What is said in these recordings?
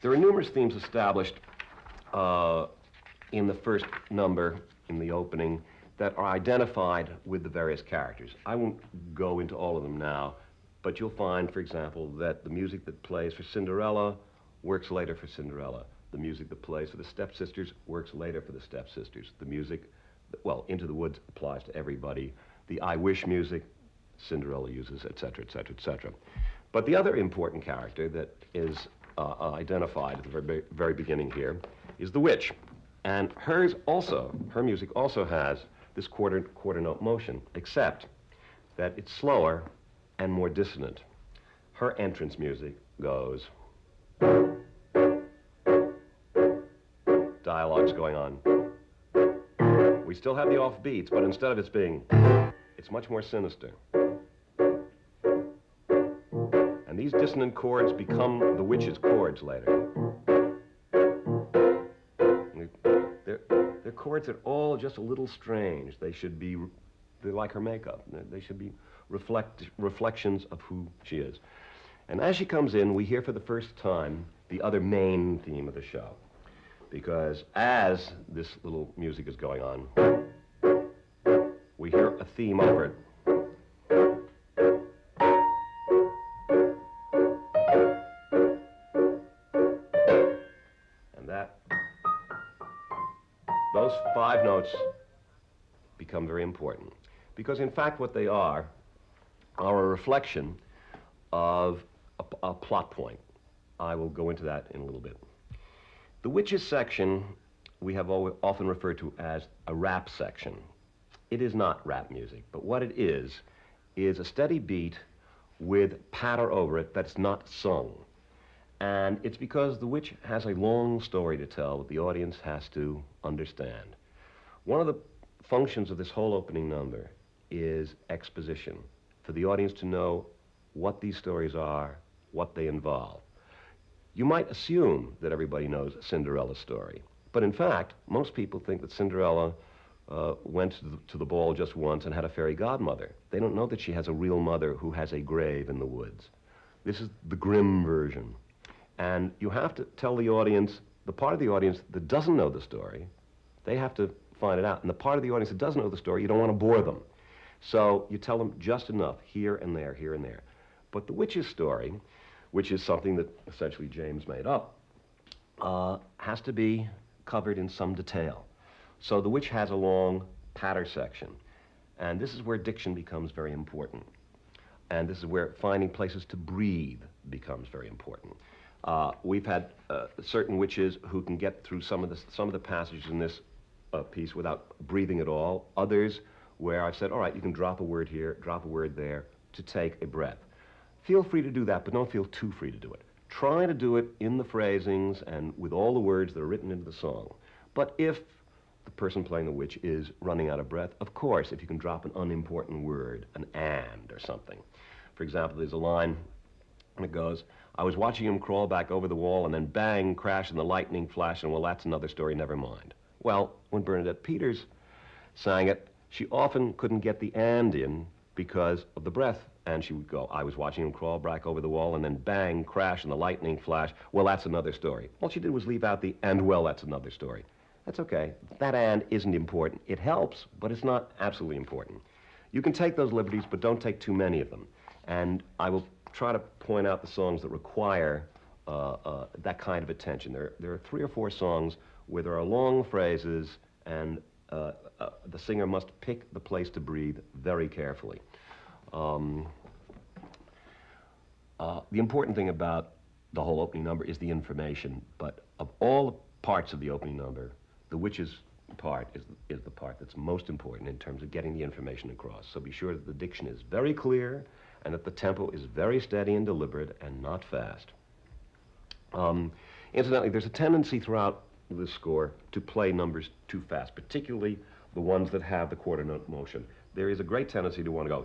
There are numerous themes established in the first number, in the opening, that are identified with the various characters. I won't go into all of them now, but you'll find, for example, that the music that plays for Cinderella works later for Cinderella. The music that plays for the stepsisters works later for the stepsisters. The music, well, Into the Woods applies to everybody. The I Wish music, Cinderella uses, et cetera, et cetera, et cetera. But the other important character that is identified at the very, very beginning here is the witch. And her music also has this quarter note motion, except that it's slower and more dissonant. Her entrance music goes, dialogue's going on. We still have the off beats, but instead of it being, it's much more sinister. And these dissonant chords become the witch's chords later. They're chords that are all just a little strange. They're like her makeup. They should be reflections of who she is. And as she comes in, we hear for the first time the other main theme of the show. Because as this little music is going on, we hear a theme over it. Those 5 notes become very important because, in fact, what they are a reflection of a plot point. I will go into that in a little bit. The witches section we have often referred to as a rap section. It is not rap music, but what it is a steady beat with patter over it that's not sung. And it's because the witch has a long story to tell that the audience has to understand. One of the functions of this whole opening number is exposition, for the audience to know what these stories are, what they involve. You might assume that everybody knows Cinderella's story, but in fact, most people think that Cinderella went to the ball just once and had a fairy godmother. They don't know that she has a real mother who has a grave in the woods. This is the grim version. And you have to tell the audience, the part of the audience that doesn't know the story, they have to find it out. And the part of the audience that does know the story, you don't want to bore them. So you tell them just enough, here and there, here and there. But the witch's story, which is something that essentially James made up, has to be covered in some detail. So the witch has a long patter section. And this is where diction becomes very important. And this is where finding places to breathe becomes very important. We've had certain witches who can get through some of the passages in this piece without breathing at all. Others where I've said, all right, you can drop a word here, drop a word there to take a breath. Feel free to do that, but don't feel too free to do it. Try to do it in the phrasings and with all the words that are written into the song. But if the person playing the witch is running out of breath, of course, if you can drop an unimportant word, an and or something. For example, there's a line that goes, I was watching him crawl back over the wall and then bang, crash, and the lightning flash, and well, that's another story, never mind. Well, when Bernadette Peters sang it, she often couldn't get the and in because of the breath, and she would go, I was watching him crawl back over the wall and then bang, crash, and the lightning flash, well, that's another story. All she did was leave out the and well, that's another story. That's okay. That and isn't important. It helps, but it's not absolutely important. You can take those liberties, but don't take too many of them. And I will try to point out the songs that require that kind of attention. There are 3 or 4 songs where there are long phrases and the singer must pick the place to breathe very carefully. The important thing about the whole opening number is the information, but of all the parts of the opening number, the witch's part is the part that's most important in terms of getting the information across. So be sure that the diction is very clear and that the tempo is very steady and deliberate and not fast. Incidentally, there's a tendency throughout this score to play numbers too fast, particularly the ones that have the quarter note motion. There is a great tendency to want to go.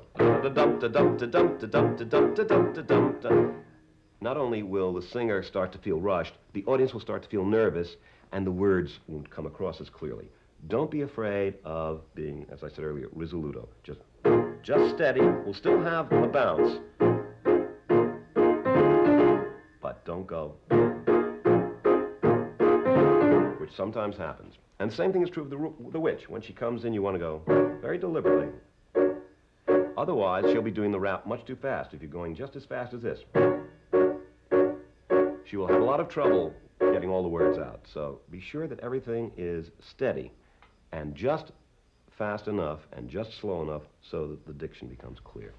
Not only will the singer start to feel rushed, the audience will start to feel nervous, and the words won't come across as clearly. Don't be afraid of being, as I said earlier, risoluto. Just steady. We'll still have a bounce, but don't go. which sometimes happens. And the same thing is true of the witch. When she comes in, you want to go very deliberately. Otherwise, she'll be doing the rap much too fast if you're going just as fast as this. She will have a lot of trouble getting all the words out. So be sure that everything is steady and just fast enough and just slow enough so that the diction becomes clear.